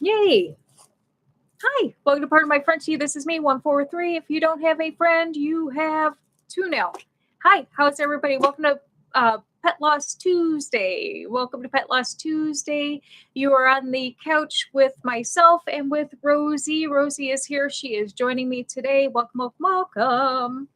Yay. Hi, welcome to Part of My Frenchie. This is me, 143. If you don't have a friend, you have two now. Hi, how's everybody? Welcome to Pet Loss Tuesday. Welcome to Pet Loss Tuesday. You are on the couch with myself and with Rosie. Rosie is here. She is joining me today. Welcome, welcome, welcome.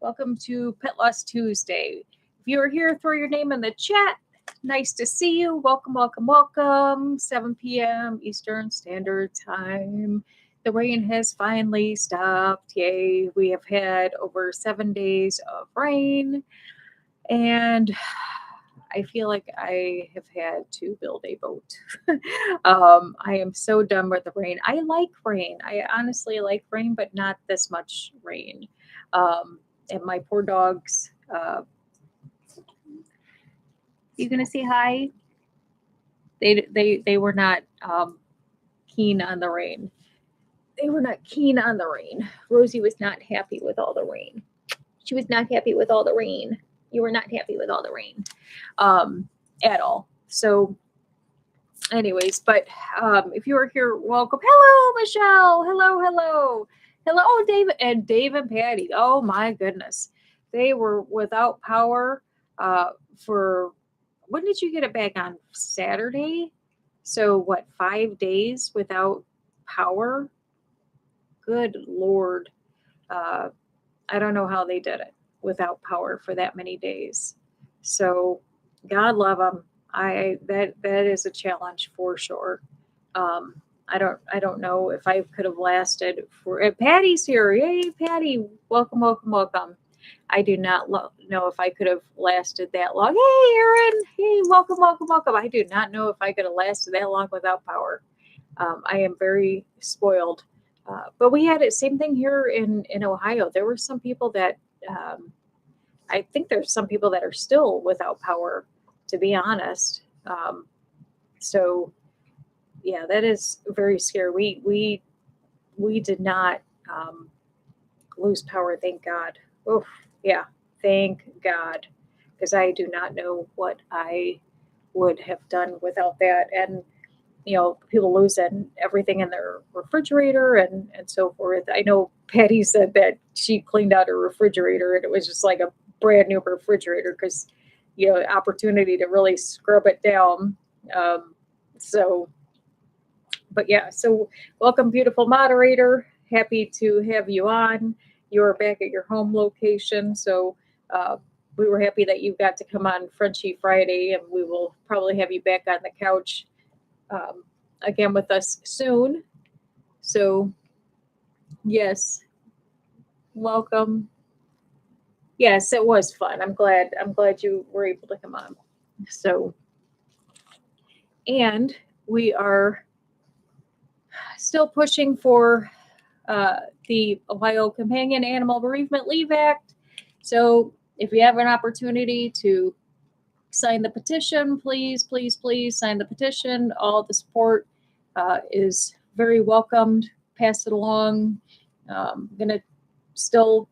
Welcome to Pet Loss Tuesday. If you are here, throw your name in the chat. Nice to see you. Welcome, welcome, welcome. 7 p.m. Eastern Standard Time. The rain has finally stopped. Yay. We have had over 7 days of rain. And I feel like I have had to build a boat. I am so done with the rain. I like rain. I honestly like rain, but not this much rain. And my poor dogs... you gonna say hi? They were not keen on the rain. They were not keen on the rain. Rosie was not happy with all the rain. She was not happy with all the rain. You were not happy with all the rain, at all. So, anyways, but if you are here, welcome. Hello, Michelle. Hello, hello, hello, David and Patty. Oh my goodness, they were without power for. When did you get it back on Saturday? So what, 5 days without power? Good Lord. I don't know how they did it without power for that many days. So God love them. That is a challenge for sure. I don't know if I could have lasted for. Patty's here. Yay, Patty. Welcome, welcome, welcome. I do not know if I could have lasted that long. Hey, Aaron. Hey, welcome, welcome, welcome. I do not know if I could have lasted that long without power. I am very spoiled. But we had it same thing here in Ohio. There were some people that I think there's some people that are still without power, to be honest. So yeah, that is very scary. We did not lose power, thank God. Oh, yeah, thank God, because I do not know what I would have done without that. And, people losing everything in their refrigerator and so forth. I know Patty said that she cleaned out her refrigerator and it was just like a brand new refrigerator because, opportunity to really scrub it down. But yeah, so welcome, beautiful moderator. Happy to have you on. You're back at your home location. So we were happy that you got to come on Frenchie Friday, and we will probably have you back on the couch again with us soon. So yes, welcome. Yes, it was fun. I'm glad you were able to come on. So, and we are still pushing for the Ohio Companion Animal Bereavement Leave Act. So if you have an opportunity to sign the petition, please, please, please sign the petition. All the support is very welcomed. Pass it along. I'm going to still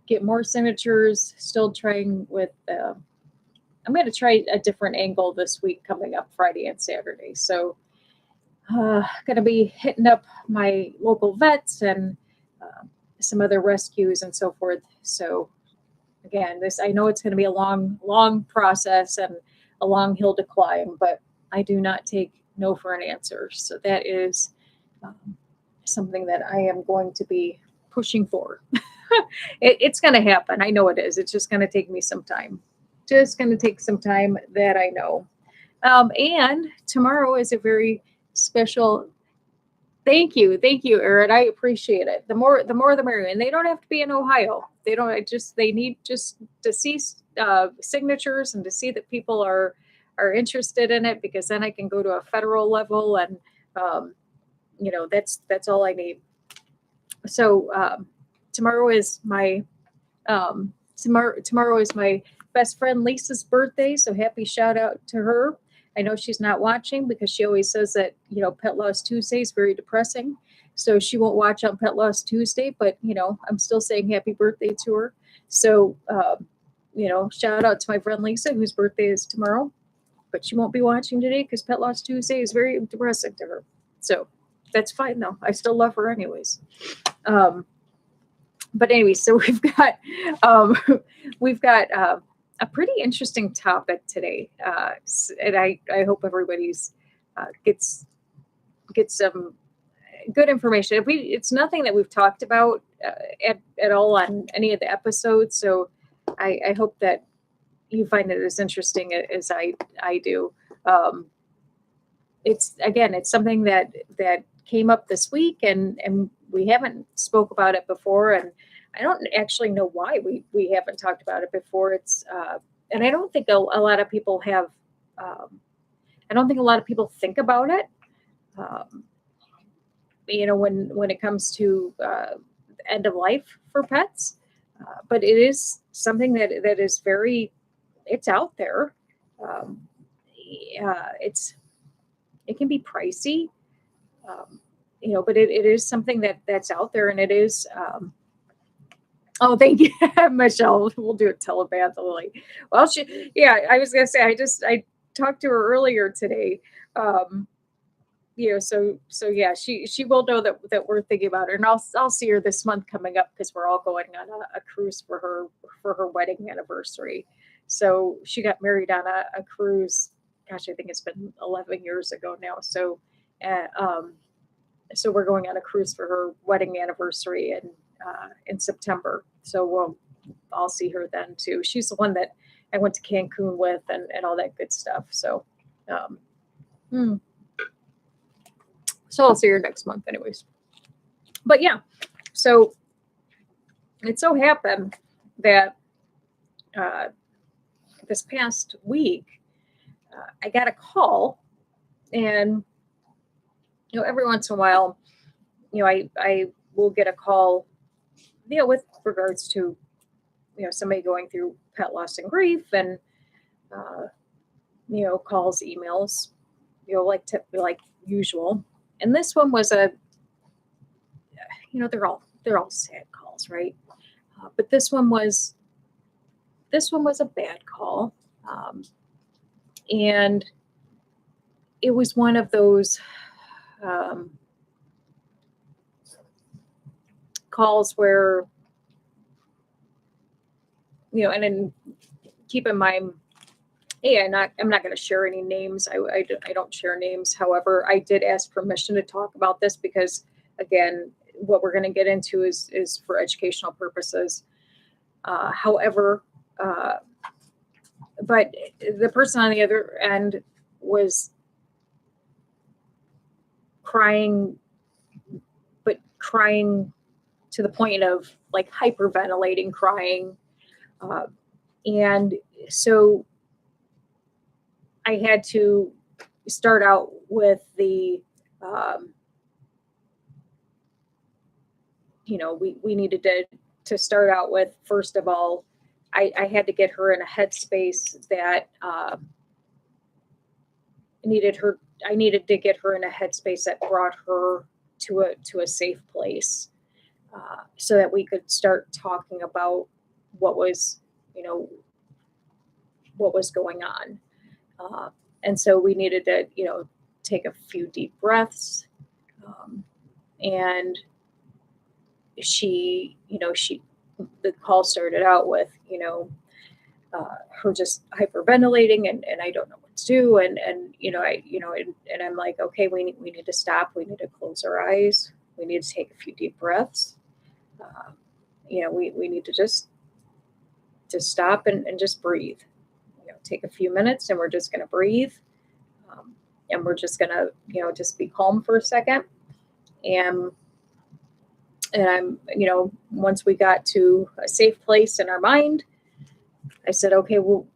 get more signatures, still trying with, I'm going to try a different angle this week coming up Friday and Saturday. So going to be hitting up my local vets and some other rescues and so forth. So again, I know it's going to be a long process and a long hill to climb, but I do not take no for an answer. So that is something that I am going to be pushing for. It's going to happen. I know it is. It's just going to take me some time. Just going to take some time, that I know. And tomorrow is a very special. Thank you, Aaron. I appreciate it. The more the merrier. And they don't have to be in Ohio. They need just to see signatures and to see that people are interested in it, because then I can go to a federal level and that's all I need. So tomorrow is my best friend Lisa's birthday. So happy shout out to her. I know she's not watching because she always says that, Pet Loss Tuesday is very depressing. So she won't watch on Pet Loss Tuesday, but, I'm still saying happy birthday to her. So, shout out to my friend Lisa, whose birthday is tomorrow, but she won't be watching today because Pet Loss Tuesday is very depressing to her. So That's fine though. I still love her anyways. But anyway, so um, we've got a pretty interesting topic today, and I hope everybody's gets some good information. It's nothing that we've talked about at all on any of the episodes, so I hope that you find it as interesting as I do. It's something that came up this week, and we haven't spoke about it before, and I don't actually know why we haven't talked about it before. It's and I don't think a lot of people have. I don't think a lot of people think about it. When it comes to end of life for pets, but it is something that is very. It's out there. Um, it can be pricey, but it is something that's out there, and it is. Oh, thank you, Michelle. We'll do it telepathically. Well, I was gonna say, I talked to her earlier today. So yeah, she will know that we're thinking about her, and I'll see her this month coming up because we're all going on a cruise for her wedding anniversary. So she got married on a cruise. Gosh, I think it's been 11 years ago now. So, so we're going on a cruise for her wedding anniversary in September. So I'll see her then too. She's the one that I went to Cancun with and all that good stuff. So, so I'll see her next month anyways. But yeah, so it so happened that this past week, I got a call, and every once in a while, I will get a call, with regards to somebody going through pet loss and grief, and calls, emails, like usual. And this one was they're all sad calls, right? But this one was a bad call. And it was one of those calls where, and then keep in mind, hey, I'm not going to share any names. I don't share names. However, I did ask permission to talk about this because, again, what we're going to get into is for educational purposes. However, but the person on the other end was crying to the point of like hyperventilating, crying. And so I had to start out with the, we needed to start out with, first of all, I had to get her in a headspace that I needed to get her in a headspace that brought her to a safe place, so that we could start talking about what was going on. And so we needed to, take a few deep breaths. And the call started out with, her just hyperventilating, and I don't know what to do. And I'm like, okay, we need to stop. We need to close our eyes. We need to take a few deep breaths. We need to just stop and just breathe. Take a few minutes, and we're just going to breathe. And we're just going to, just be calm for a second. And I'm, once we got to a safe place in our mind, I said, okay, well,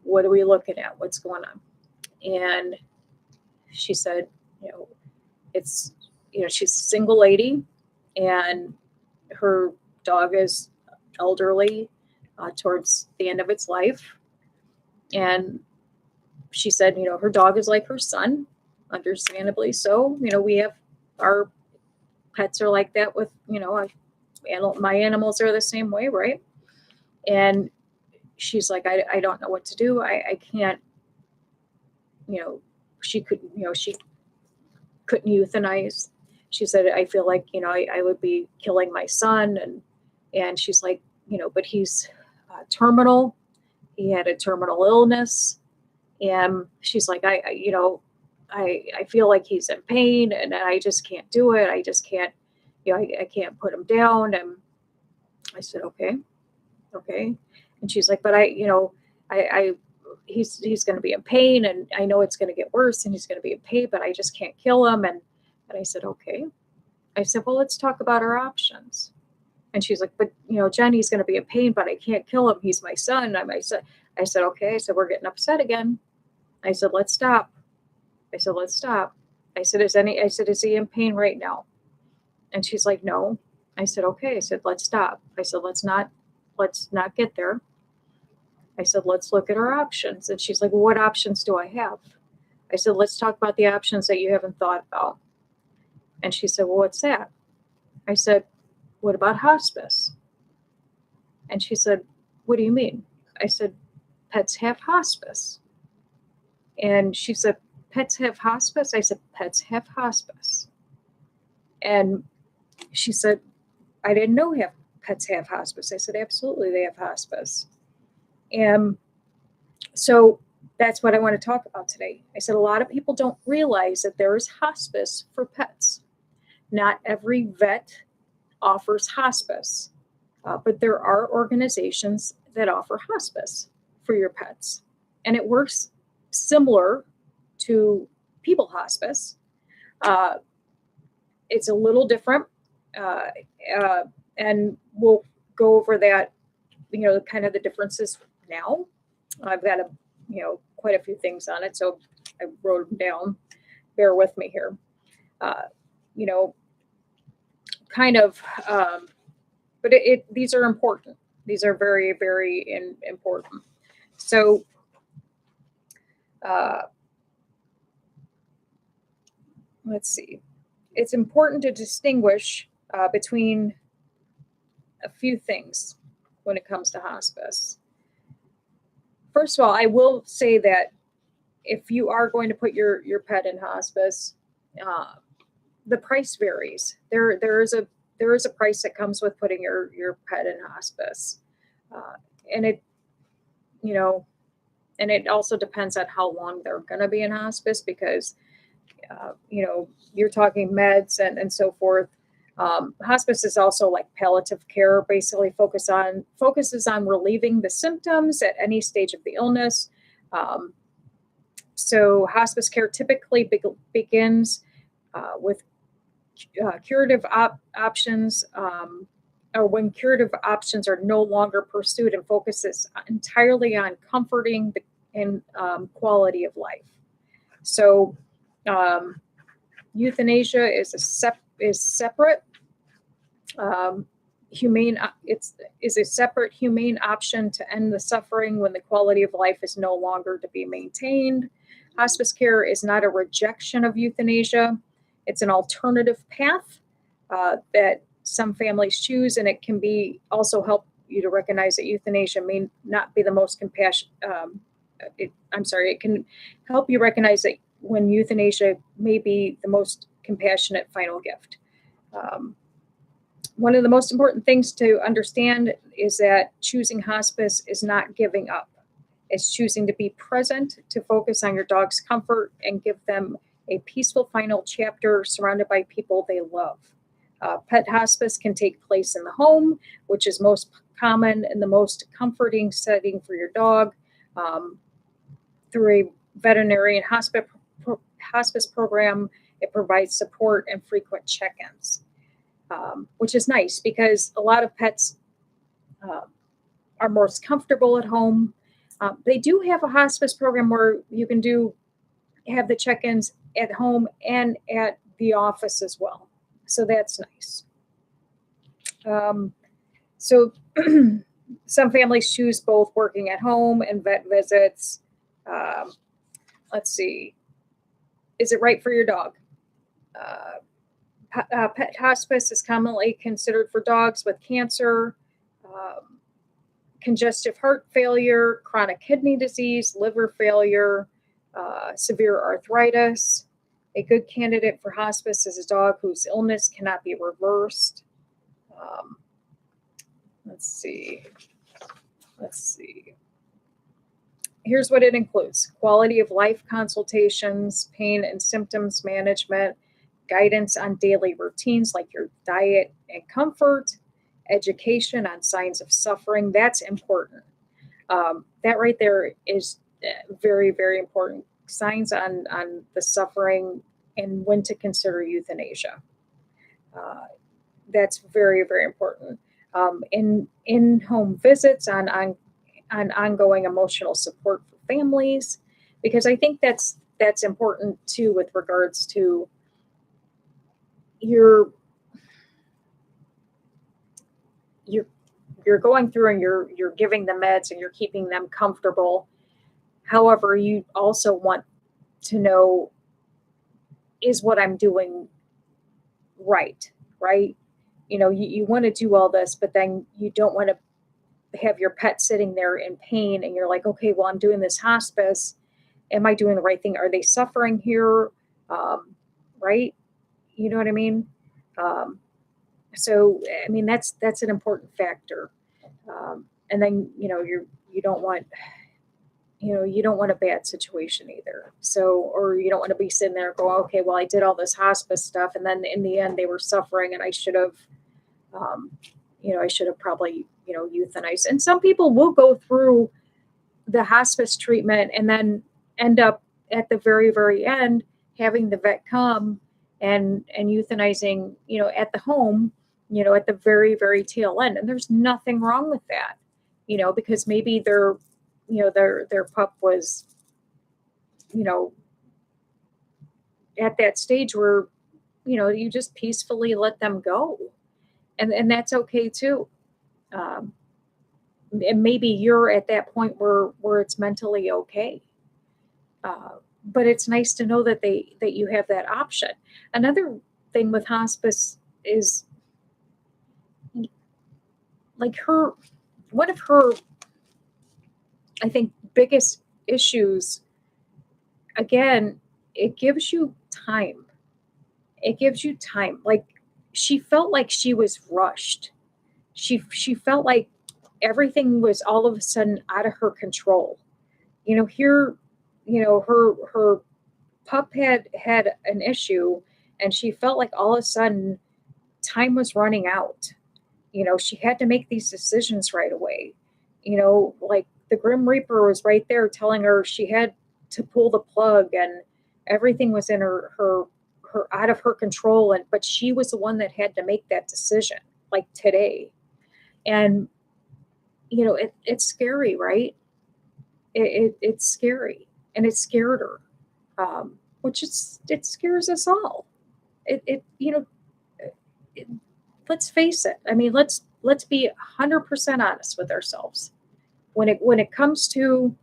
what are we looking at? What's going on? And she said, it's, she's a single lady, and her dog is elderly, towards the end of its life. And she said, her dog is like her son, understandably so. We have our pets are like that with, my animals are the same way, right? And she's like, I don't know what to do. I can't, she could, couldn't euthanize. She said, I feel like, I would be killing my son. And she's like, but he's terminal. He had a terminal illness. And she's like, I feel like he's in pain and I just can't do it. I just can't, I can't put him down. And I said, okay. And she's like, but he's going to be in pain and I know it's going to get worse and he's going to be in pain, but I just can't kill him. And I said, okay. I said, well, let's talk about our options. And she's like, but Jen, he's going to be in pain, but I can't kill him. He's my son. I'm my son. I said, okay. I said, we're getting upset again. I said, let's stop. I said, is he in pain right now? And she's like, no. I said, okay. I said, let's stop. I said, let's not get there. I said, let's look at our options. And she's like, well, what options do I have? I said, let's talk about the options that you haven't thought about. And she said, well, what's that? I said, what about hospice? And she said, what do you mean? I said, pets have hospice. And she said, pets have hospice? I said, pets have hospice. And she said, I didn't know pets have hospice. I said, absolutely, they have hospice. And so that's what I want to talk about today. I said, a lot of people don't realize that there is hospice for pets. Not every vet offers hospice, but there are organizations that offer hospice for your pets. And it works similar to people hospice. It's a little different. And we'll go over that, kind of the differences now. I've got quite a few things on it, so I wrote them down. Bear with me here. But these are important. These are very, very important. So, let's see. It's important to distinguish between a few things when it comes to hospice. First of all, I will say that if you are going to put your pet in hospice, the price varies. There is a price that comes with putting your pet in hospice, and it also depends on how long they're going to be in hospice because you're talking meds and so forth. Hospice is also like palliative care, basically focuses on relieving the symptoms at any stage of the illness. So hospice care typically begins with curative options, or when curative options are no longer pursued and focuses entirely on comforting and quality of life. So euthanasia is separate. Humane. Is a separate humane option to end the suffering when the quality of life is no longer to be maintained. Hospice care is not a rejection of euthanasia. It's an alternative path that some families choose, and it can be also help you to recognize that euthanasia may not be the most compassionate. It can help you recognize that when euthanasia may be the most compassionate final gift. One of the most important things to understand is that choosing hospice is not giving up. It's choosing to be present, to focus on your dog's comfort and give them a peaceful final chapter surrounded by people they love. Pet hospice can take place in the home, which is most common and the most comforting setting for your dog. Through a veterinarian hospice program, it provides support and frequent check-ins, which is nice because a lot of pets are most comfortable at home. They do have a hospice program where you can have the check-ins at home and at the office as well. So that's nice. So some families choose both working at home and vet visits. Let's see. Is it right for your dog? Pet hospice is commonly considered for dogs with cancer, congestive heart failure, chronic kidney disease, liver failure, severe arthritis. A good candidate for hospice is a dog whose illness cannot be reversed. Let's see. Here's what it includes: quality of life consultations, pain and symptoms management, guidance on daily routines like your diet and comfort, education on signs of suffering. That's important. That right there is very, very important. Signs on the suffering and when to consider euthanasia. That's very, very important. In-home visits on ongoing emotional support for families, because I think that's important too with regards to you're going through and you're giving them meds and you're keeping them comfortable. However, you also want to know, is what I'm doing right? You want to do all this, but then you don't want to have your pet sitting there in pain and you're like, okay, well, I'm doing this hospice. Am I doing the right thing? Are they suffering here? Right? You know what I mean? So, I mean, that's an important factor. And then, you don't want, you don't want a bad situation either. So, or you don't want to be sitting there going, okay, well, I did all this hospice stuff. And then in the end, they were suffering and I should have, probably, euthanized. And some people will go through the hospice treatment and then end up at the very, very end having the vet come and euthanizing, at the home, at the very, very tail end. And there's nothing wrong with that, because maybe their pup was, at that stage where, you just peacefully let them go. And that's okay too. And maybe you're at that point where it's mentally okay. But it's nice to know that you have that option. Another thing with hospice is like one of her, I think, biggest issues, again, it gives you time. Like, she felt like she was rushed. She felt like everything was all of a sudden out of her control. Here, her pup had an issue and she felt like all of a sudden time was running out. She had to make these decisions right away. Like the Grim Reaper was right there telling her she had to pull the plug and everything was in her out of her control. But she was the one that had to make that decision, like today. And, it's scary, right? It's scary, and it scared her, which it scares us all. Let's face it. I mean, let's be 100% honest with ourselves. When it comes to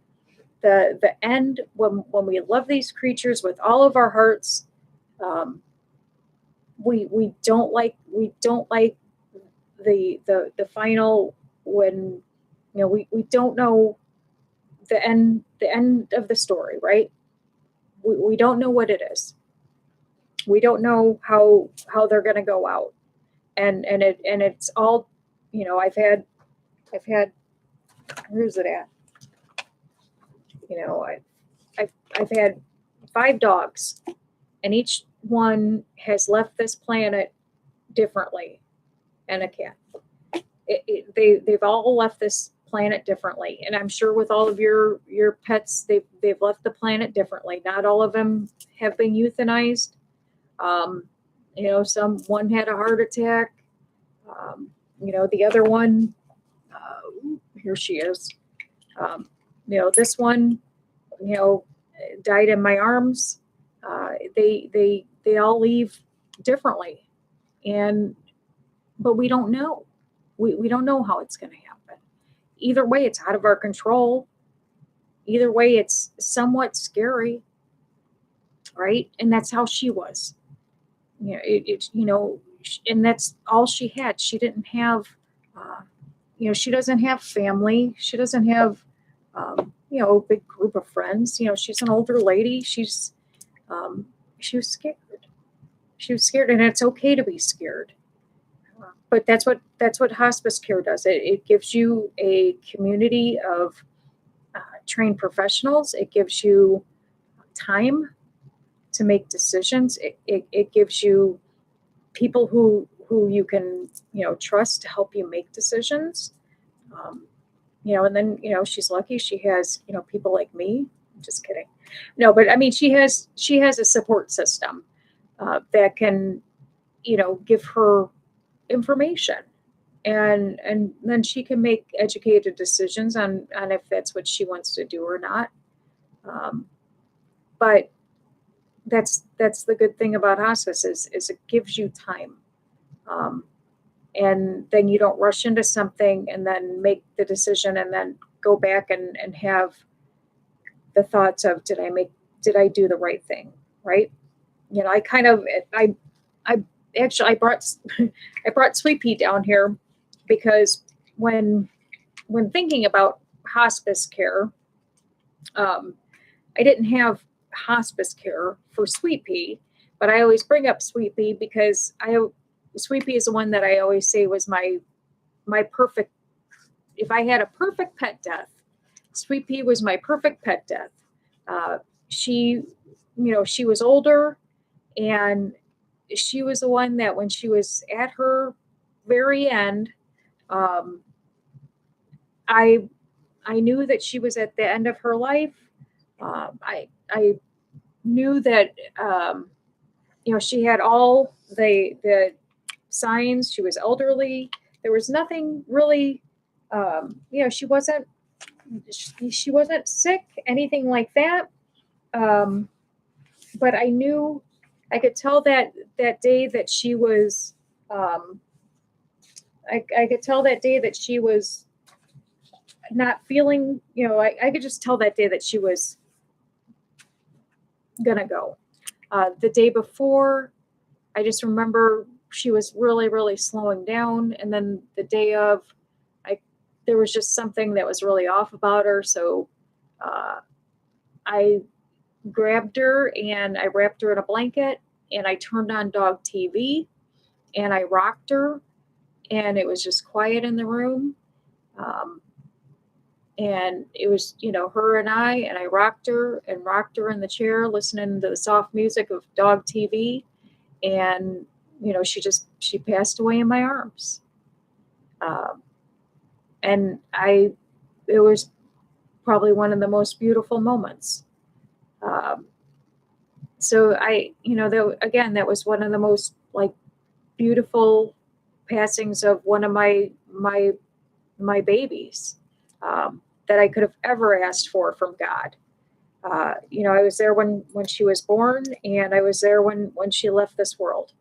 the end, when we love these creatures with all of our hearts, we don't like the final, when we don't know the end of the story, right? We don't know what it is. We don't know how they're going to go out, and it's all, I've had where's it at? I've had 5 dogs, and each one has left this planet differently, and a cat. They've all left this planet differently, and I'm sure with all of your pets, they've left the planet differently. Not all of them have been euthanized. One had a heart attack. The other one, here she is. This one, died in my arms. They all leave differently, but we don't know. We don't know how it's going to happen. Either way, it's out of our control. Either way, it's somewhat scary, right? And that's how she was. And that's all she had. She didn't have, she doesn't have family. She doesn't have, a big group of friends. She's an older lady. She's, she was scared. She was scared, and it's okay to be scared. But that's what hospice care does. It gives you a community of trained professionals. It gives you time to make decisions. It gives you people who you can trust to help you make decisions. And then she's lucky she has people like me. I'm just kidding. No, but I mean she has a support system that can give her information, and then she can make educated decisions on if that's what she wants to do or not. But that's the good thing about hospice is it gives you time, and then you don't rush into something and then make the decision and then go back and have the thoughts of did I do the right thing, right? I actually I brought Sweet Pea down here because when thinking about hospice care, I didn't have hospice care for Sweet Pea, but I always bring up Sweet Pea because Sweet Pea is the one that I always say was my perfect. If I had a perfect pet death, Sweet Pea was my perfect pet death. She was older, and she was the one that when she was at her very end, I knew that she was at the end of her life. I knew that she had all the signs. She was elderly. There was nothing really. She wasn't sick, anything like that. But I could tell that day that she was. I could tell that day that she was not feeling. I could just tell that day that she was gonna go. The day before, I just remember she was really, really slowing down. And then the day of, there was just something that was really off about her. So I grabbed her and I wrapped her in a blanket and I turned on dog TV and I rocked her, and it was just quiet in the room. And it was, her and I rocked her in the chair, listening to the soft music of dog TV. And, she passed away in my arms. And it was probably one of the most beautiful moments. So that was one of the most beautiful passings of one of my babies that I could have ever asked for from God. I was there when she was born, and I was there when she left this world.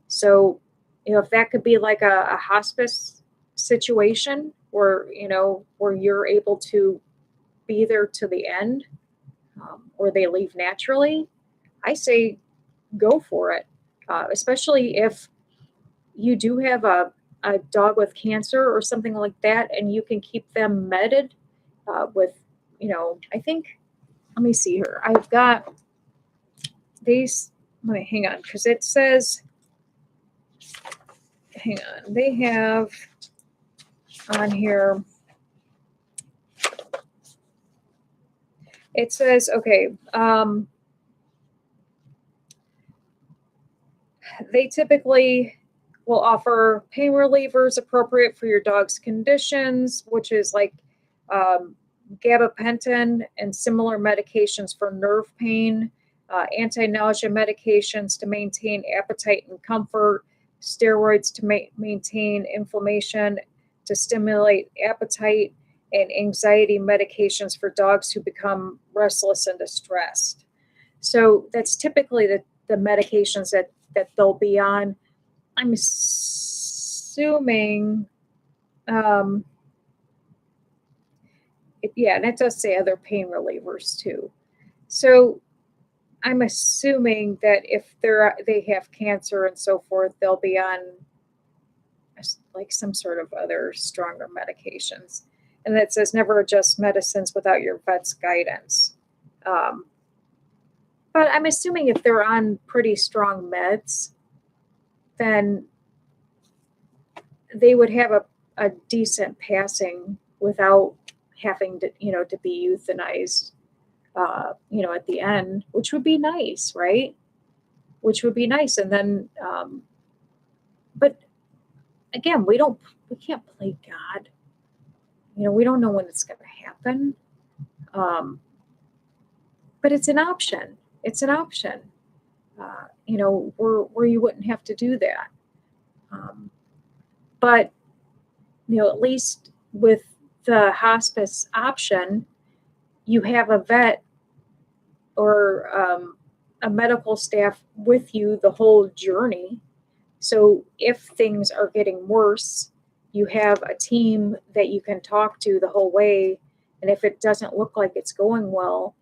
So, if that could be like a hospice situation where you're able to be there to the end, or they leave naturally, I say go for it. Especially if you do have a dog with cancer or something like that, and you can keep them meted with, I think, let me see here. I've got these, let me hang on, because it says, hang on, they have on here, it says, okay, they typically will offer pain relievers appropriate for your dog's conditions, which is like gabapentin and similar medications for nerve pain, anti-nausea medications to maintain appetite and comfort, steroids to maintain inflammation, to stimulate appetite, and anxiety medications for dogs who become restless and distressed. So that's typically the medications that they'll be on. I'm assuming, and it does say other pain relievers too. So I'm assuming that if they have cancer and so forth, they'll be on like some sort of other stronger medications. And that says never adjust medicines without your vet's guidance. But I'm assuming if they're on pretty strong meds, then they would have a decent passing without having to, to be euthanized, at the end, which would be nice, right? Which would be nice. And then, but again, we can't play God. We don't know when it's going to happen. But it's an option. It's an option, where you wouldn't have to do that. But, at least with the hospice option, you have a vet or a medical staff with you the whole journey. So if things are getting worse, you have a team that you can talk to the whole way. And if it doesn't look like it's going well,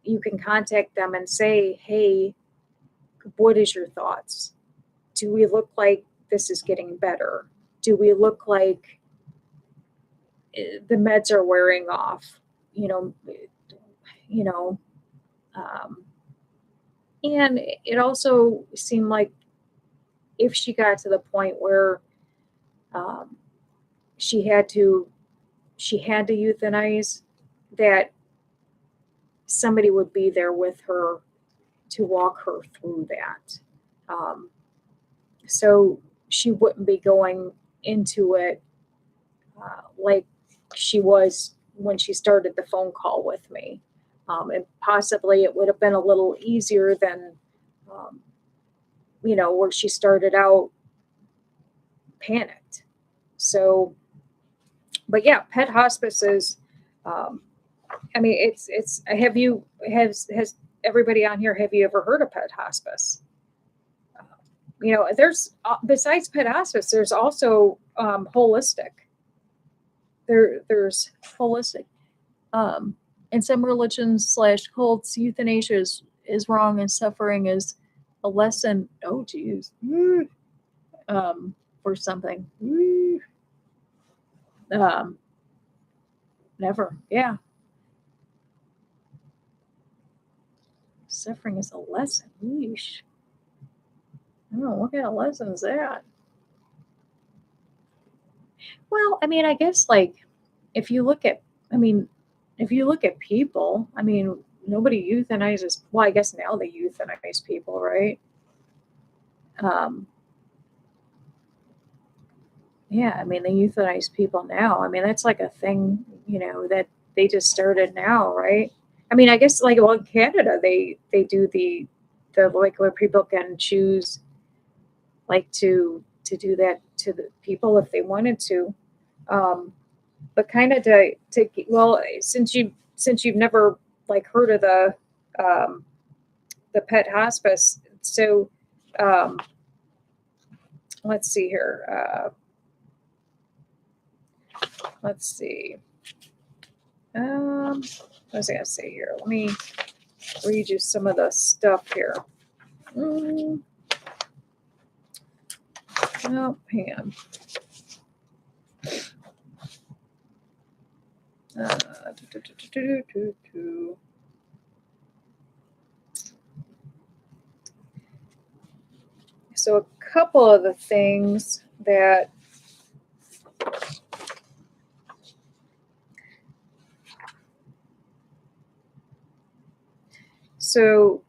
you can contact them and say, hey, what is your thoughts? Do we look like this is getting better? Do we look like the meds are wearing off? And it also seemed like if she got to the point where she had to euthanize, that somebody would be there with her to walk her through that. So she wouldn't be going into it like she was when she started the phone call with me. And possibly it would have been a little easier than, where she started out panicked. So, but yeah, pet hospices, has everybody on here, have you ever heard of pet hospice? There's, besides pet hospice, there's also holistic. There's holistic. In some religions / cults, euthanasia is wrong and suffering is a lesson. Oh, geez. For something. Never. Yeah. Suffering is a lesson. Yeesh. Oh, what kind of lesson is that? Well, I guess if you look at people, nobody euthanizes. Well, I guess now they euthanize people, right? Yeah, they euthanize people now. That's like a thing, that they just started now, right? I guess in Canada they do the where people can choose to do that to the people if they wanted to. But kind of since you've never heard of the pet hospice, so let's see here. Let's see. What was I gonna say here? Let me read you some of the stuff here. Oh, hang on. So a couple of the things that so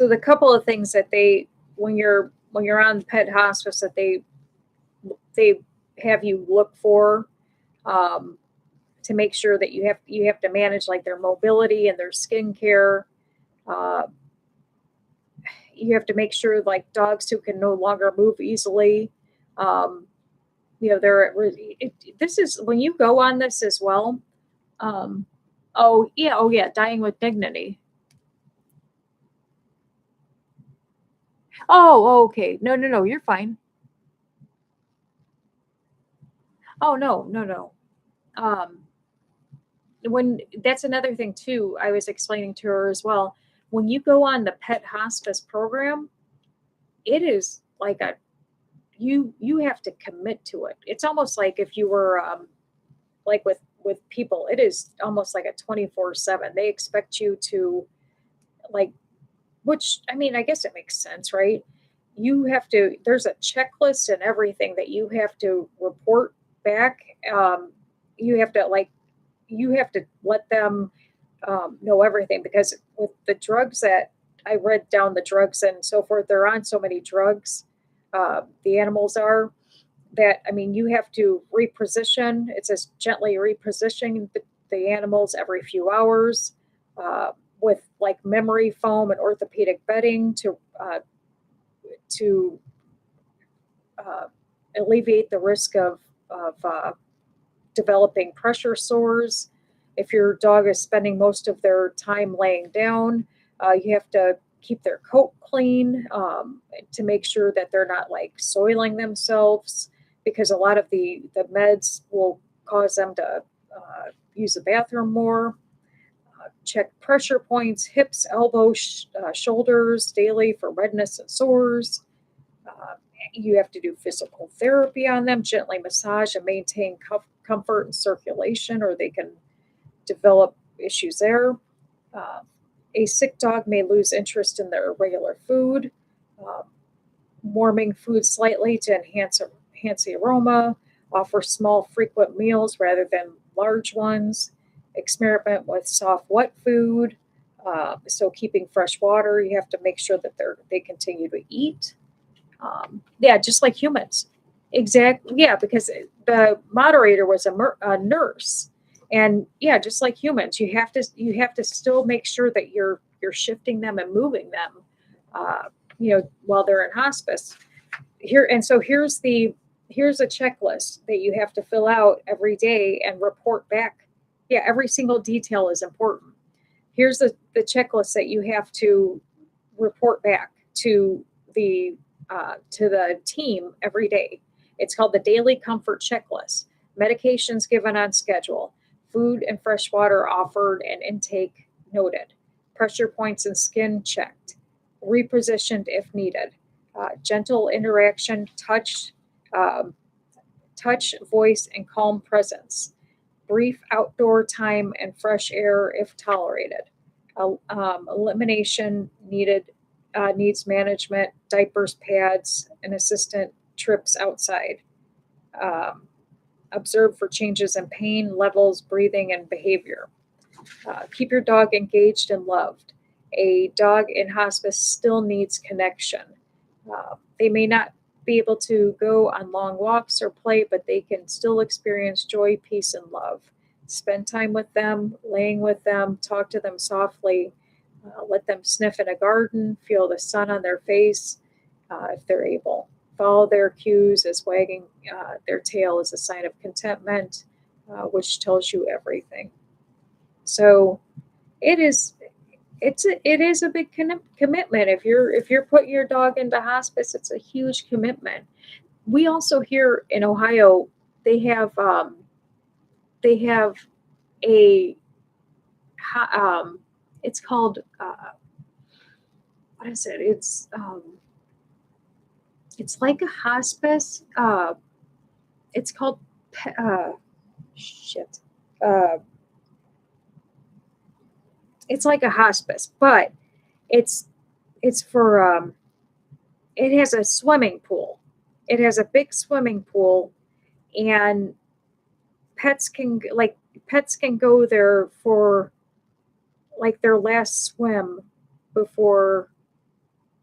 the couple of things that they when you're on pet hospice that they have you look for to make sure that you have to manage their mobility and their skincare. You have to make sure dogs who can no longer move easily. This is when you go on this as well. Oh yeah, dying with dignity. Oh, okay. No, you're fine. Oh, no. When that's another thing too, I was explaining to her as well. When you go on the pet hospice program, it is you have to commit to it. It's almost like if you were with with people, it is almost like a 24/7. They expect you to, like, which, I mean, I guess it makes sense, right? You have to, there's a checklist and everything that you have to report back. You have to, like, you have to let them know everything, because with the drugs that I read down, the drugs and so forth, they're on so many drugs. The animals are, that, I mean, you have to reposition. It says gently reposition the animals every few hours, with like memory foam and orthopedic bedding to uh, alleviate the risk of developing pressure sores. If your dog is spending most of their time laying down, you have to keep their coat clean, to make sure that they're not like soiling themselves, because a lot of the meds will cause them to use the bathroom more. Check pressure points, hips, elbows, shoulders daily for redness and sores. Uh, you have to do physical therapy on them, gently massage and maintain comfort and circulation, or they can develop issues there. Uh, a sick dog may lose interest in their regular food. Uh, Warming food slightly to enhance the aroma. Offer small, frequent meals rather than large ones. Experiment with soft, wet food. So keeping fresh water, you have to make sure that they continue to eat. Yeah, just like humans. Exactly. Yeah, because the moderator was a nurse, and yeah, just like humans, you have to still make sure that you're shifting them and moving them, uh, while they're in hospice. Here, and so here's a checklist that you have to fill out every day and report back. Yeah, every single detail is important. Here's the checklist that you have to report back to the team every day. It's called the Daily Comfort Checklist. Medications given on schedule, food and fresh water offered and intake noted, pressure points and skin checked, repositioned if needed, gentle interaction, um, touch, voice, and calm presence, brief outdoor time and fresh air if tolerated, elimination needed, needs management, diapers, pads, and assistant trips outside. Um, Observe for changes in pain levels, breathing, and behavior. Keep your dog engaged and loved. A dog in hospice still needs connection. They may not be able to go on long walks or play, but they can still experience joy, peace, and love. Spend time with them, laying with them, talk to them softly, let them sniff in a garden, feel the sun on their face if they're able. Follow their cues, as wagging their tail is a sign of contentment, which tells you everything. So it is it is a big commitment. If you're putting your dog into hospice, it's a huge commitment. We also here in Ohio, they have a it's called what is it? It's like a hospice. It's called shit. Uh, it's like a hospice, but it's for it has a swimming pool. It has a big swimming pool, and pets can go there for like their last swim before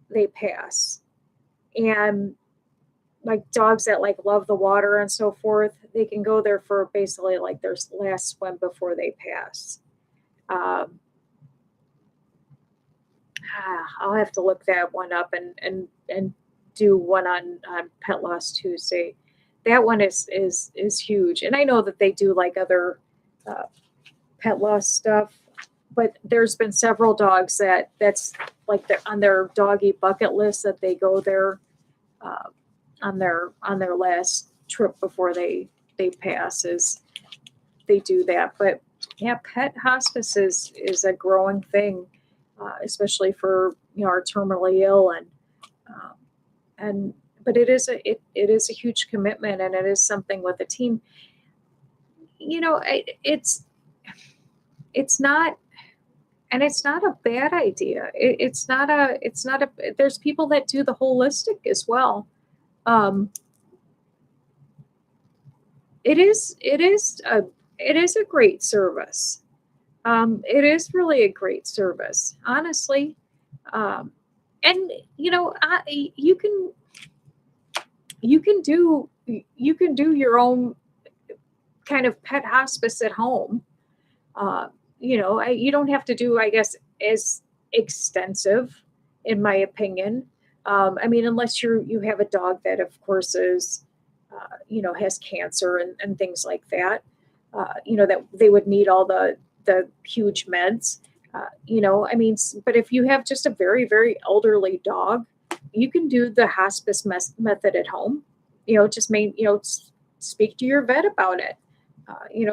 they pass. And like dogs that like love the water and so forth, they can go there for basically like their last swim before they pass. Um, I'll have to look that one up and do one on Pet Loss Tuesday. That one is huge, and I know that they do like other uh, pet loss stuff, but there's been several dogs that's like they're on their doggy bucket list that they go there uh, on their last trip before they pass, is they do that. But yeah, pet hospice is a growing thing, especially for our terminally ill, um, and but it is a huge commitment, and it is something with a team. it's not, and it's not a bad idea. It's not a, there's people that do the holistic as well. Um, it is a great service. It is really a great service, honestly. Um, and you can do you can do your own kind of pet hospice at home. Uh, you don't have to do, I guess, as extensive, in my opinion. I mean, unless you have a dog that, of course, is has cancer and things like that. That they would need all the huge meds. I mean, but if you have just a very very elderly dog, you can do the hospice method at home. Just speak to your vet about it.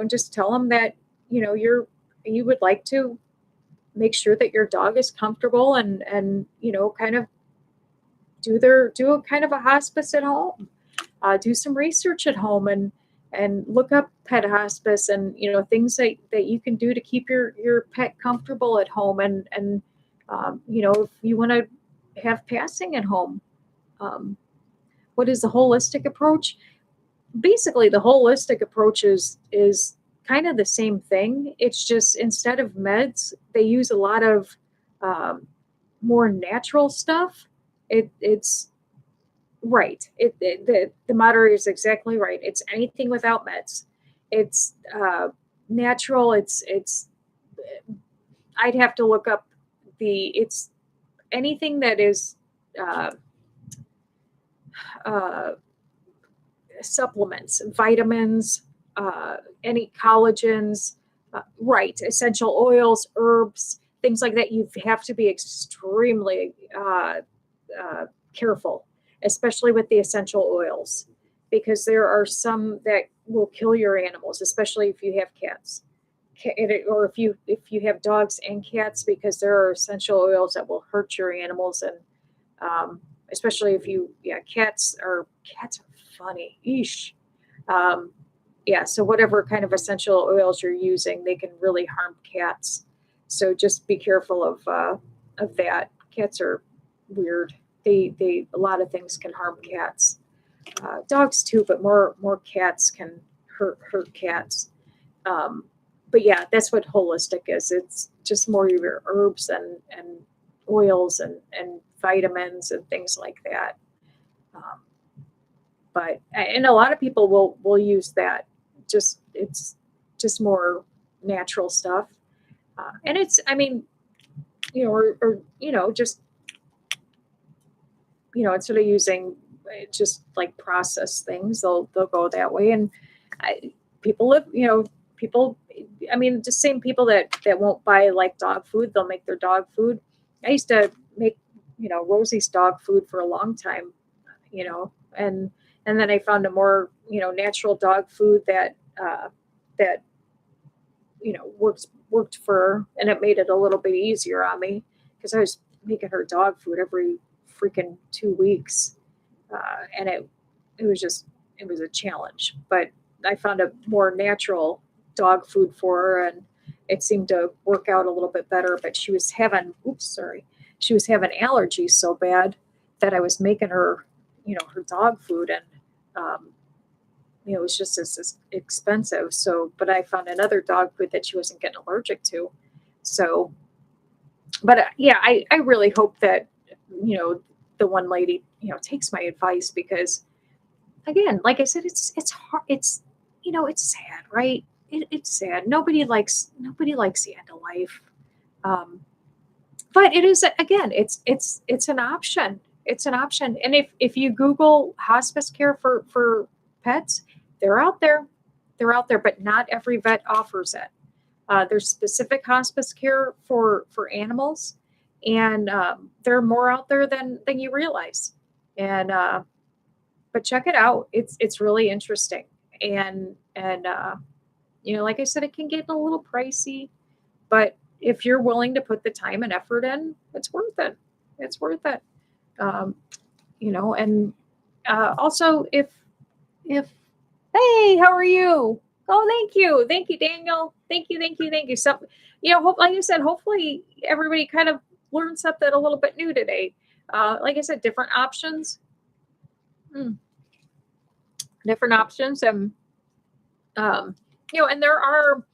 Just tell them that you would like to make sure that your dog is comfortable, and kind of do a kind of a hospice at home. Do some research at home, and look up pet hospice, and things that you can do to keep your pet comfortable at home, and if you want to have passing at home. What is the holistic approach? Basically, the holistic approach is kind of the same thing. It's just, instead of meds, they use a lot of more natural stuff. It's right. The moderator is exactly right. It's anything without meds. It's natural. It's. I'd have to look up it's anything that is uh, uh, supplements, vitamins, any collagens, right, essential oils, herbs, things like that. You have to be extremely careful, especially with the essential oils, because there are some that will kill your animals, especially if you have cats. Or if you have dogs and cats, because there are essential oils that will hurt your animals, and especially if cats are funny. Eesh. Um, yeah, so whatever kind of essential oils you're using, they can really harm cats. So just be careful of that. Cats are weird. They a lot of things can harm cats. Dogs too, but more cats can hurt cats. Um, but yeah, that's what holistic is. It's just more of your herbs and oils and vitamins and things like that. Um, but and a lot of people will use that. It's just more natural stuff, and it's, I mean, or just instead of using just like processed things, they'll go that way. And people live, people, I mean, the same people that won't buy like dog food, they'll make their dog food. I used to make Rosie's dog food for a long time, and then I found a more natural dog food that worked for her, and it made it a little bit easier on me, because I was making her dog food every freaking 2 weeks, and it was a challenge. But I found a more natural dog food for her, and it seemed to work out a little bit better. But she was having allergies so bad that I was making her her dog food, and um, it was just as expensive. So, but I found another dog food that she wasn't getting allergic to. So, but yeah, I really hope that the one lady takes my advice, because again, like I said, it's hard. It's sad, right? It's sad. Nobody likes the end of life. Um, but it is, again, it's an option. It's an option. And if you Google hospice care for pets, they're out there. They're out there, but not every vet offers it. There's specific hospice care for animals, and there are more out there than you realize. And but check it out. It's really interesting. And like I said, it can get a little pricey, but if you're willing to put the time and effort in, it's worth it. It's worth it. Um, and also, if hey, how are you? Oh, thank you, Daniel. Thank you. So, like you said, hopefully everybody kind of learned something a little bit new today. Like I said, different options, mm, different options, and um, and there are,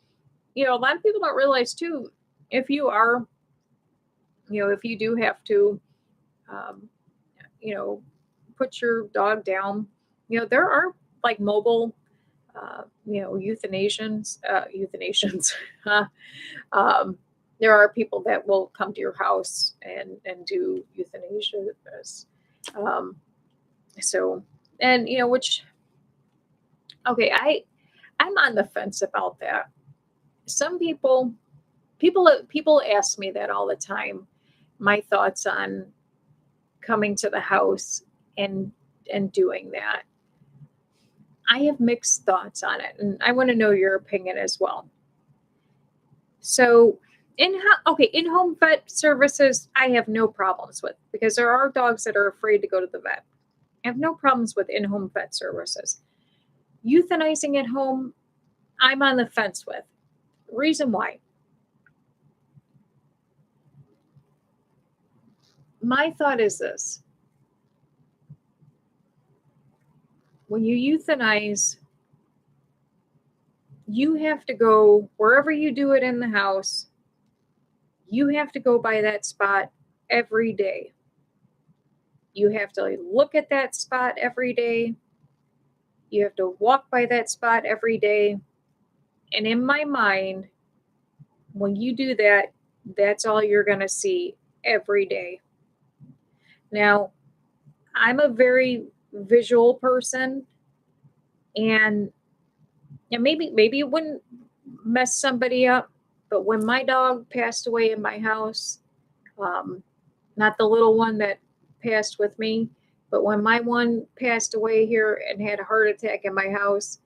a lot of people don't realize too, if you are, if you do have to, um, you know, put your dog down, there are like mobile, euthanasians. um, there are people that will come to your house and do euthanasia. Um, so, and which, okay, I'm on the fence about that. Some people ask me that all the time. My thoughts on coming to the house and doing that. I have mixed thoughts on it, and I want to know your opinion as well. So, in home vet services, I have no problems with, because there are dogs that are afraid to go to the vet. I have no problems with in home vet services. Euthanizing at home, I'm on the fence with. Reason why. My thought is this: when you euthanize, you have to go wherever you do it in the house, you have to go by that spot every day. You have to look at that spot every day. You have to walk by that spot every day. And in my mind, when you do that, that's all you're going to see every day. Now, I'm a very visual person, and maybe it wouldn't mess somebody up, but when my dog passed away in my house, um, not the little one that passed with me, but when my one passed away here and had a heart attack in my house,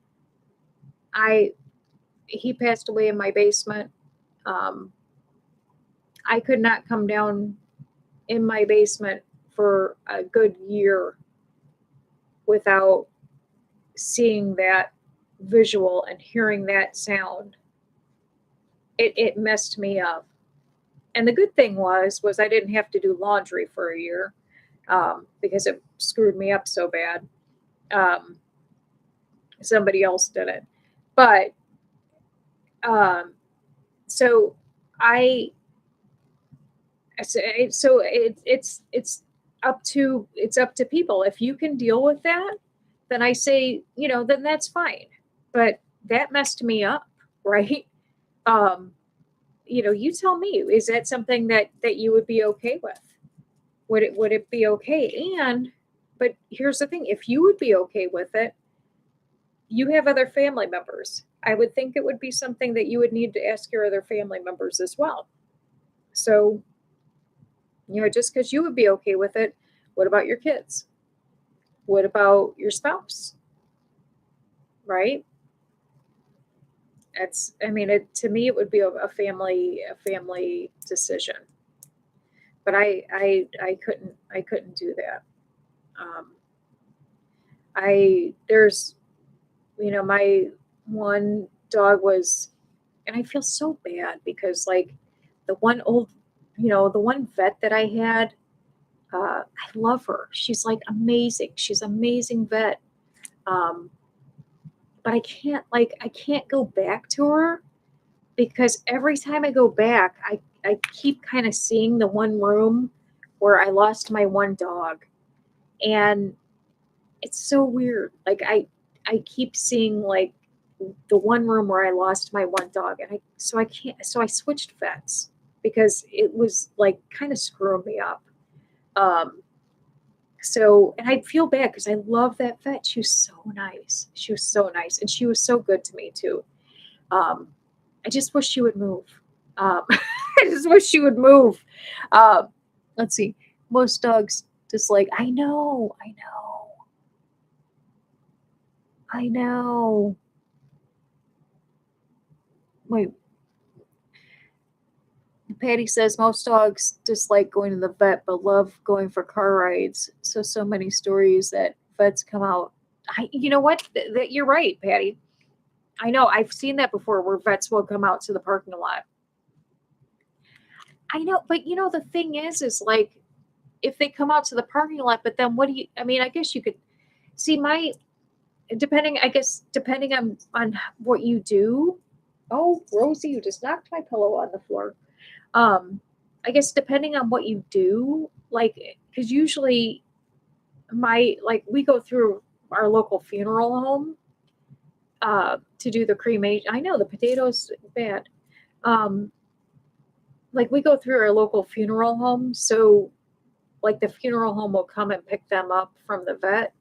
he passed away in my basement. Um, I could not come down in my basement for a good year without seeing that visual and hearing that sound. It messed me up. And the good thing was I didn't have to do laundry for a year, because it screwed me up so bad. Um, Somebody else did it, but um, so I it's up to people. If you can deal with that, then I say, then that's fine. But that messed me up, right? Um, you tell me, is that something that you would be okay with? Would it be okay? But here's the thing: if you would be okay with it, you have other family members. I would think it would be something that you would need to ask your other family members as well. So, just because you would be okay with it, what about your kids? What about your spouse? Right? To me, it would be a family decision. But I couldn't do that. Um, there's, my one dog was, and I feel so bad because like the one old, the one vet that I had, I love her. She's like amazing. She's amazing vet. Um, but I can't go back to her because every time I go back, I keep kind of seeing the one room where I lost my one dog. And it's so weird. Like I keep seeing like the one room where I lost my one dog, and I can't, so I switched vets because it was like kind of screwing me up. Um and I feel bad because I love that vet. She was so nice. She was so nice, and she was so good to me too. Um I just wish she would move. I just wish she would move. Um let's see. Most dogs just like, I know. Wait, Patty says most dogs dislike going to the vet but love going for car rides. So many stories that vets come out. You know what? That you're right, Patty. I know I've seen that before where vets will come out to the parking lot. I know, but the thing is like if they come out to the parking lot, but then what do you? I mean, I guess you could see my depending. I guess depending on what you do. Oh, Rosie, you just knocked my pillow on the floor. I guess depending on what you do, like because usually we go through our local funeral home to do the cremation. I know the potatoes bad. Um, like we go through our local funeral home, so like the funeral home will come and pick them up from the vet,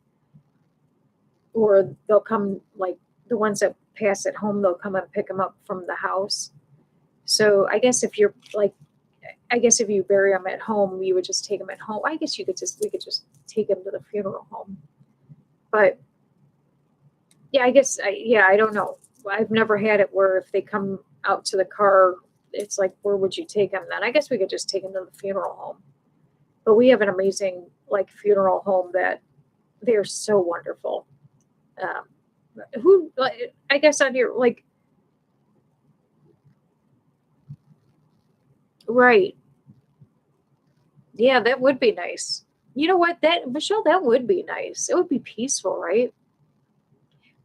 or they'll come like the ones that pass at home, they'll come and pick them up from the house. So I guess if you're like, I guess if you bury them at home, you would just take them at home. I guess we could just take them to the funeral home. But yeah, I don't know. I've never had it where if they come out to the car, it's like, where would you take them then? I guess we could just take them to the funeral home. But we have an amazing like funeral home that they're so wonderful. I guess on here, like, right. Yeah, that would be nice. You know what? Michelle, that would be nice. It would be peaceful, right?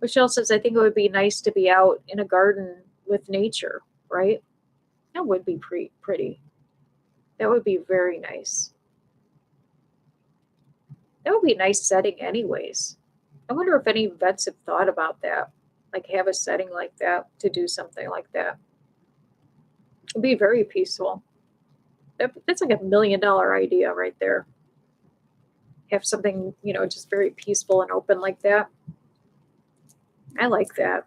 Michelle says, I think it would be nice to be out in a garden with nature, right? That would be pretty. That would be very nice. That would be a nice setting, anyways. I wonder if any vets have thought about that, like have a setting like that to do something like that. It'd be very peaceful. That's like $1 million idea right there. Have something, just very peaceful and open like that. I like that.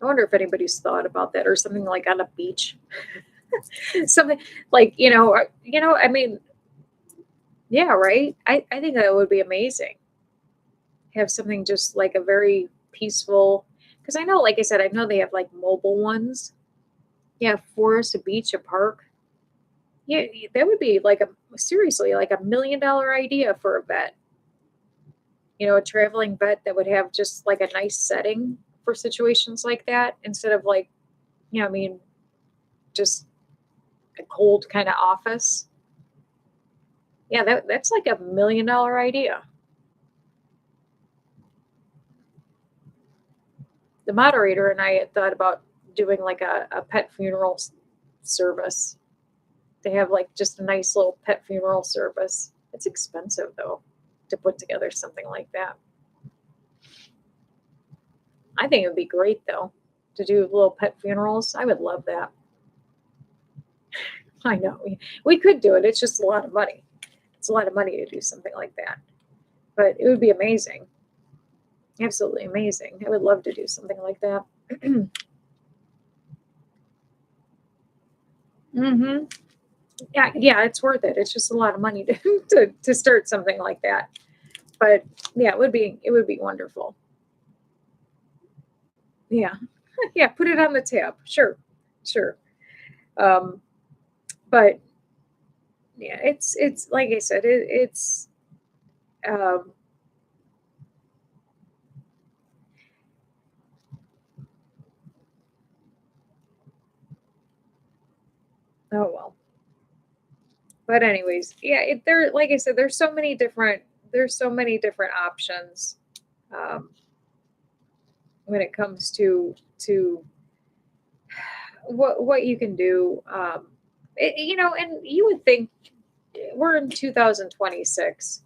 I wonder if anybody's thought about that or something like on a beach. Something like, I mean, yeah, right. I think that would be amazing. Have something just like a very peaceful, because I know, like I said, I know they have like mobile ones. Yeah, forest, a beach, a park. Yeah, that would be like seriously like $1 million idea for a vet. A traveling vet that would have just like a nice setting for situations like that instead of like, I mean, just a cold kind of office. Yeah, that's like $1 million idea. The moderator and I had thought about doing like a pet funeral service. They have like just a nice little pet funeral service. It's expensive though to put together something like that. I think it would be great though to do little pet funerals. I would love that. I know we could do it. It's just a lot of money. It's a lot of money to do something like that, but it would be amazing. Absolutely amazing. I would love to do something like that. Mm-hmm. Yeah, it's worth it. It's just a lot of money to start something like that. But yeah, it would be wonderful. Yeah. Yeah, put it on the tab. Sure. Um, but yeah, it's like I said, it's um oh well. But anyways, yeah, there like I said, there's so many different options um when it comes to what you can do. And you would think we're in 2026.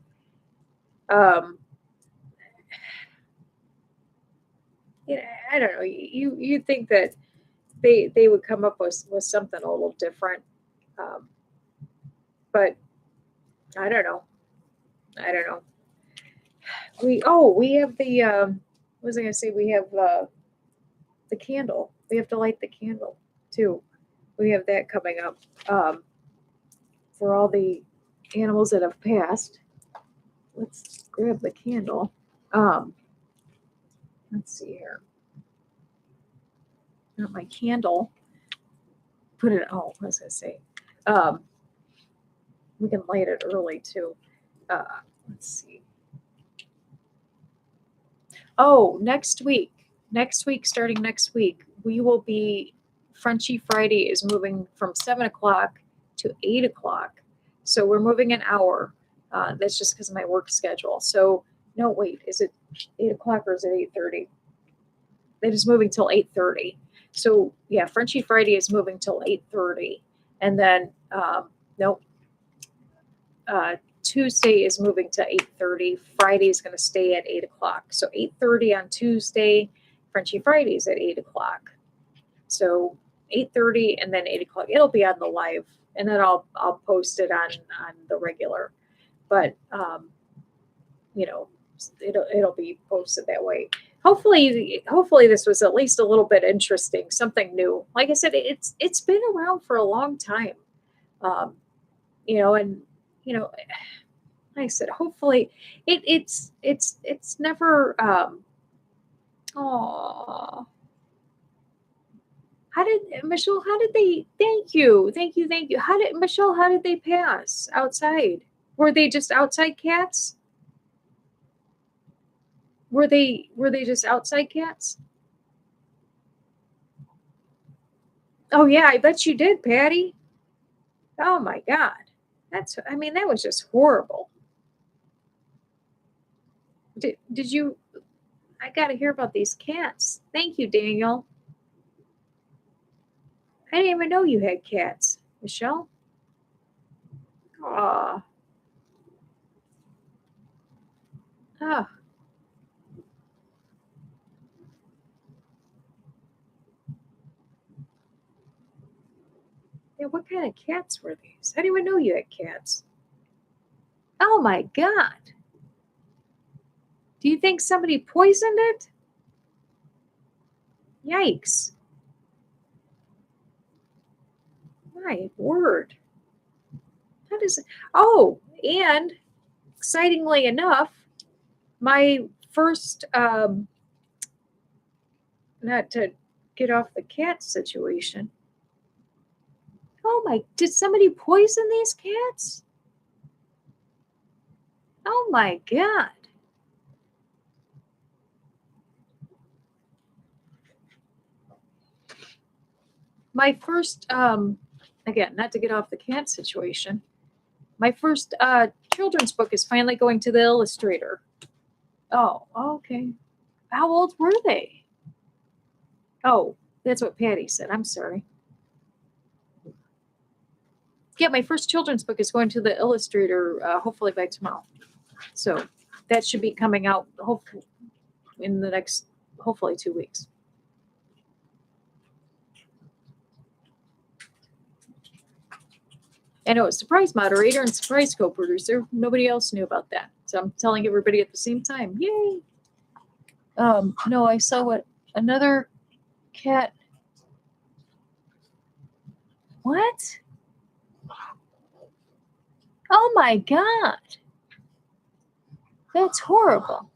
Um, yeah, I don't know. You think that they would come up with something a little different, um, but I don't know. I don't know. We have the what was I gonna say? We have the candle. We have to light the candle too. We have that coming up for all the animals that have passed. Let's grab the candle. Um, let's see here. Not my candle. Put it. Oh, what was I gonna say? Um, we can light it early too. Let's see. Oh, next week. next week, starting next week, we will be, Frenchie Friday is moving from 7 o'clock to 8 o'clock. So we're moving an hour. That's just because of my work schedule. So, no, wait, is it 8 o'clock or is it 8:30? It is moving till 8:30. So, yeah, Frenchie Friday is moving till 8:30. And then, nope, Tuesday is moving to 8:30. Friday is going to stay at 8 o'clock. So 8:30 on Tuesday. Frenchie Fridays at 8 o'clock. So 8:30 and then 8 o'clock. It'll be on the live, and then I'll post it on the regular. But you know, it'll be posted that way. Hopefully this was at least a little bit interesting, something new. Like I said, it's been around for a long time. You know, and you know, like I said, hopefully it's never oh, how did Michelle, how did they, thank you. How did they pass outside? Were they just outside cats? Were they just outside cats? Oh yeah, I bet you did, Patty. Oh my God. That was just horrible. Did you, I got to hear about these cats. Thank you, Daniel. I didn't even know you had cats, Michelle. Aw. Oh. Yeah, what kind of cats were these? I didn't even know you had cats. Oh my God. Do you think somebody poisoned it? Yikes. My word. How does it? Oh, and excitingly enough, my first, not to get off the cat situation. Oh my, did somebody poison these cats? Oh my God. My first, again, not to get off the cat situation, my first children's book is finally going to the illustrator. Oh, okay. How old were they? Oh, that's what Patty said. I'm sorry. Yeah, my first children's book is going to the illustrator hopefully by tomorrow. So that should be coming out hopefully in the next, hopefully 2 weeks. I know, surprise moderator and surprise co-producer. Nobody else knew about that. So I'm telling everybody at the same time. Yay. No, I saw what another cat. What? Oh my God. That's horrible.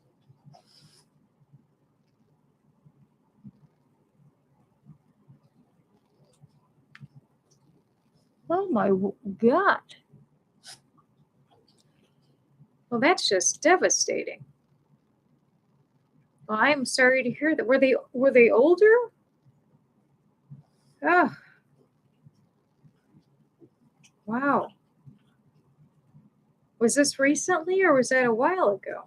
Oh my God. Well, that's just devastating. Well, I'm sorry to hear that. Were they older? Oh. Wow. Was this recently or was that a while ago?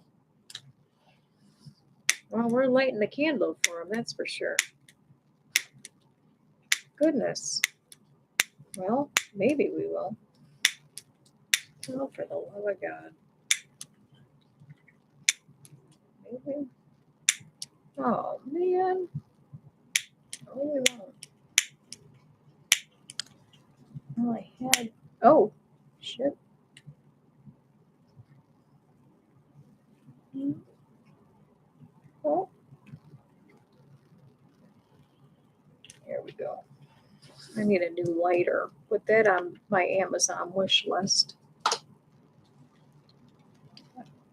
Well, we're lighting the candle for them, that's for sure. Goodness. Well, maybe we will. Oh, for the love of God. Maybe. Oh, man. Oh, we won't. Well, I had. Oh, shit. Oh. Here we go. I need a new lighter. Put that on my Amazon wish list.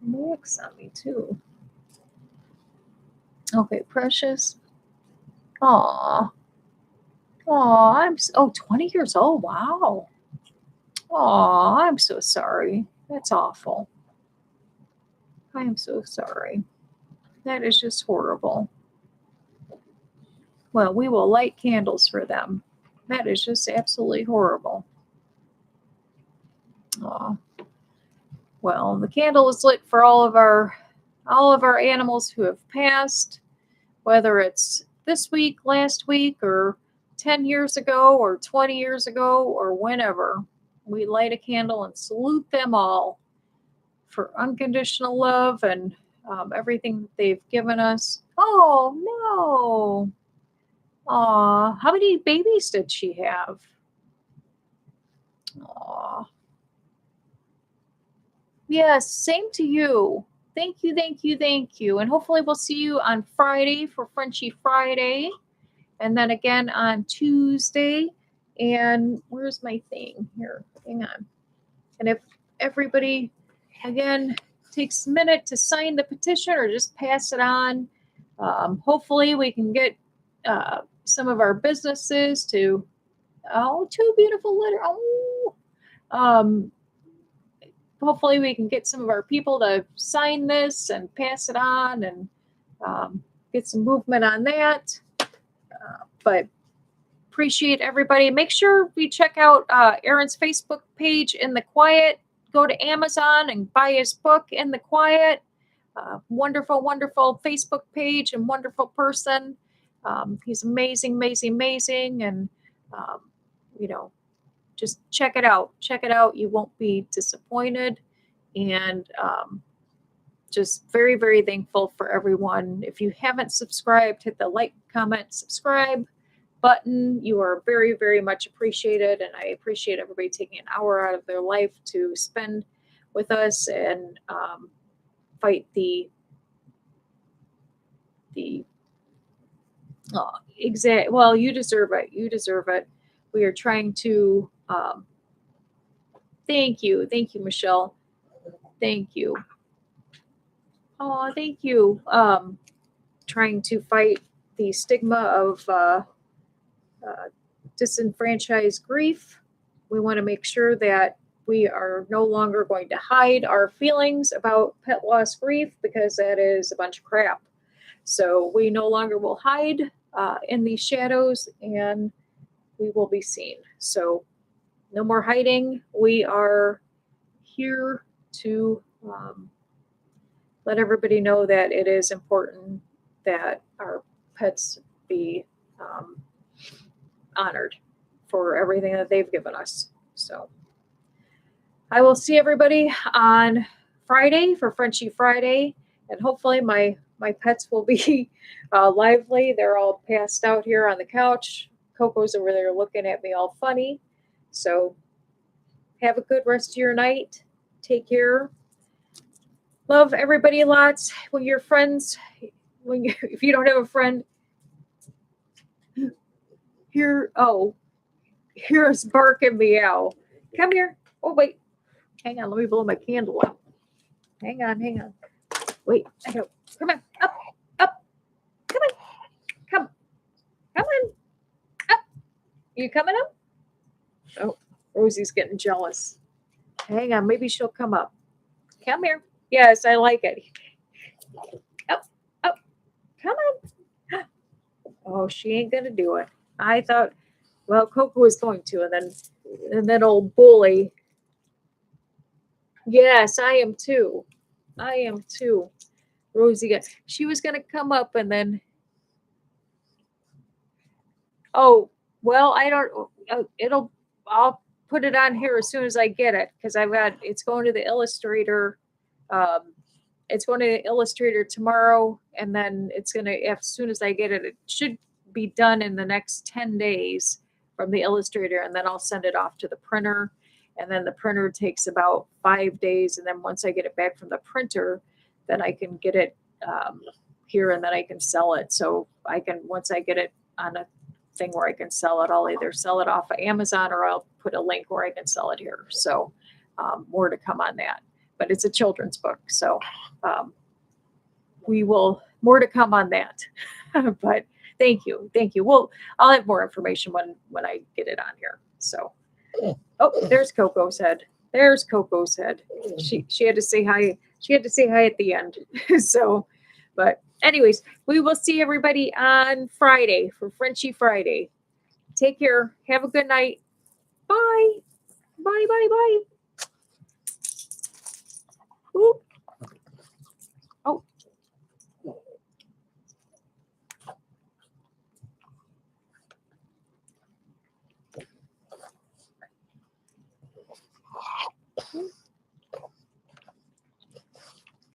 Mix on me too. Okay, Precious. Aw. Aw, 20 years old. Wow. Aw, I'm so sorry. That's awful. I am so sorry. That is just horrible. Well, we will light candles for them. That is just absolutely horrible. Aw. Well, the candle is lit for all of our animals who have passed, whether it's this week, last week, or 10 years ago, or 20 years ago, or whenever. We light a candle and salute them all for unconditional love and everything that they've given us. Oh, no. Aw, how many babies did she have? Aw. Yes, same to you. Thank you, thank you, thank you. And hopefully we'll see you on Friday for Frenchie Friday. And then again on Tuesday. And where's my thing? Here, hang on. And if everybody, again, takes a minute to sign the petition or just pass it on, hopefully we can get some of our businesses to, oh, two beautiful letters. Oh, hopefully we can get some of our people to sign this and pass it on and get some movement on that. But appreciate everybody. Make sure we check out Aaron's Facebook page, In the Quiet. Go to Amazon and buy his book, In the Quiet. Wonderful, wonderful Facebook page and wonderful person. He's amazing, amazing, amazing. And, just check it out. Check it out. You won't be disappointed. And just very, very thankful for everyone. If you haven't subscribed, hit the like, comment, subscribe button. You are very, very much appreciated. And I appreciate everybody taking an hour out of their life to spend with us and fight well, you deserve it. You deserve it. We are trying to thank you, Michelle. Thank you. Oh, thank you. Trying to fight the stigma of disenfranchised grief. We want to make sure that we are no longer going to hide our feelings about pet loss grief because that is a bunch of crap. So we no longer will hide in these shadows and we will be seen. So no more hiding. We are here to let everybody know that it is important that our pets be honored for everything that they've given us. So I will see everybody on Friday for Frenchie Friday, and hopefully my pets will be lively. They're all passed out here on the couch. Coco's over there looking at me all funny. So have a good rest of your night. Take care. Love everybody lots. When your friends, if you don't have a friend, here's Bark and Meow. Come here. Oh, wait. Hang on. Let me blow my candle out. Hang on. Wait. Come on. Up. Come on. Come on. Up. You coming up? Oh, Rosie's getting jealous. Hang on. Maybe she'll come up. Come here. Yes, I like it. Up. Come on. Oh, she ain't going to do it. I thought, well, Coco was going to, and then old bully. Yes, I am too. Rosie, she was going to come up and then, oh, well, I don't, I'll put it on here as soon as I get it because it's going to the illustrator. It's going to the illustrator tomorrow, and then it's going to, as soon as I get it, it should be done in the next 10 days from the illustrator, and then I'll send it off to the printer, and then the printer takes about 5 days, and then once I get it back from the printer, then I can get it here, and then I can sell it. So once I get it on a thing where I can sell it, I'll either sell it off of Amazon or I'll put a link where I can sell it here. So more to come on that. But it's a children's book, so more to come on that. But thank you. Well, I'll have more information when I get it on here. So, oh, there's Coco's head. She had to say hi. She had to say hi at the end. So, but Anyways, we will see everybody on Friday for Frenchie Friday. Take care. Have a good night. Bye. Bye, bye, bye.